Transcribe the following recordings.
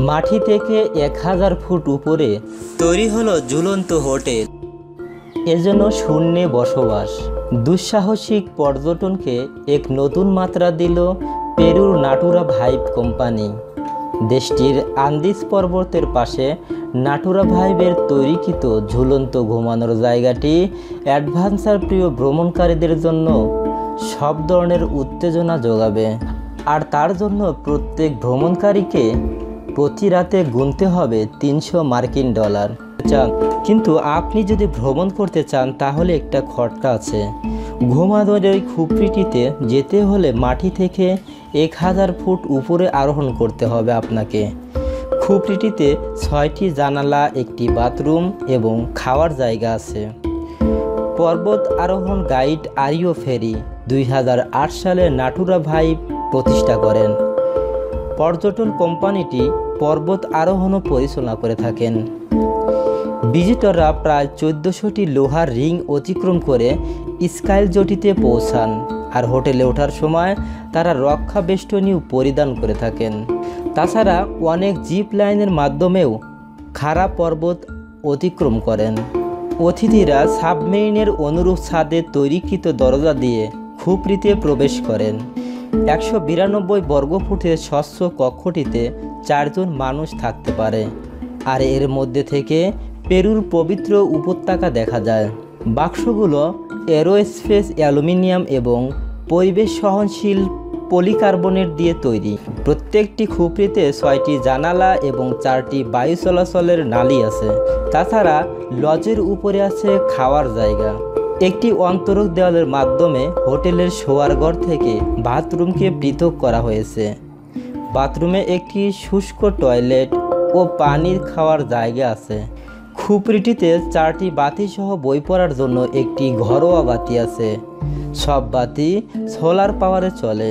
মাটি থেকে 1000 ফুট উপরে তৈরি হলো ঝুলন্ত হোটেল। এজন্য শূন্যে বসবাস। দুঃসাহসিক পর্যটনকে এক নতুন মাত্রা দিল পেরুর নাটুরা ভাইব কোম্পানি। দেশটির আন্দিজ পর্বতের পাশে নাটুরা ভাইবের তৈরিকৃত ঝুলন্ত ঘুমানোর জায়গাটি অ্যাডভেঞ্চার প্রিয় ভ্রমণকারীদের জন্য সব ধরনের উত্তেজনা যোগাবে। আর তার জন্য প্রত্যেক ভ্রমণকারীকে প্রতি রাতে গুনতে হবে $300 কিন্তু আপনি যদি ভ্রমণ করতে চান তাহলে একটা খটকা আছে। ঘুমানোর ওই খুপড়িটিতে যেতে হলে মাটি থেকে 1000 ফুট উপরে আরোহণ করতে হবে আপনাকে। খুপড়িটিতে 6টি জানালা, একটি বাথরুম এবং খাওয়ার জায়গা আছে। পর্বত আরোহণ গাইড আরিও ফেরি 2008 সালে নাটুরা ভাইব প্রতিষ্ঠা করেন। পর্যটন কোম্পানিটি পর্বত আরোহণও পরিচালনা করে থাকেন। ভিজিটররা প্রায় 1400টি লোহার রিং অতিক্রম করে স্কাইল জটিতে পৌঁছান, আর হোটেলে ওঠার সময় তারা রক্ষা বেষ্টনীও পরিধান করে থাকেন। তাছাড়া অনেক জিপ লাইনের মাধ্যমেও খাড়া পর্বত অতিক্রম করেন। অতিথিরা সাবমেরিনের অনুরূপ ছাদে তৈরিকৃত দরজা দিয়ে খুপড়িতে প্রবেশ করেন। 192 বর্গফুটের স্বচ্ছ কক্ষটিতে 4 জন মানুষ থাকতে পারে, আর এর মধ্যে থেকে পেরুর পবিত্র উপত্যকা দেখা যায়। বাক্সগুলো এরোস্পেস অ্যালুমিনিয়াম এবং পরিবেশ সহনশীল পলিকার্বনেট দিয়ে তৈরি। প্রত্যেকটি খুপড়িতে 6টি জানালা এবং 4টি বায়ু চলাচলের নালী আছে। তাছাড়া লজের উপরে আছে খাওয়ার জায়গা। একটি অন্তরক দেওয়ালের মাধ্যমে হোটেলের শোয়ার ঘর থেকে বাথরুমকে পৃথক করা হয়েছে। বাথরুমে একটি শুষ্ক টয়লেট ও পানির খাওয়ার জায়গা আছে। খুপড়িটিতে 4টি বাতি সহ বই পড়ার জন্য একটি ঘরোয়া বাতি আছে। সব বাতি সোলার পাওয়ারে চলে।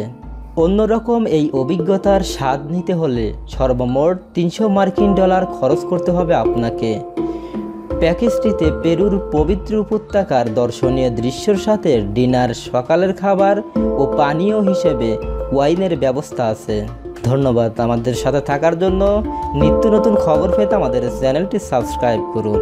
অন্যরকম এই অভিজ্ঞতার স্বাদ নিতে হলে সর্বমোট $300 খরচ করতে হবে আপনাকে। প্যাকেজটিতে পেরুর পবিত্র উপত্যকার দর্শনীয় দৃশ্যের সাথে ডিনার, সকালের খাবার ও পানীয় হিসেবে ওয়াইনের ব্যবস্থা আছে। ধন্যবাদ আমাদের সাথে থাকার জন্য। নিত্য নতুন খবর পেতে আমাদের চ্যানেলটি সাবস্ক্রাইব করুন।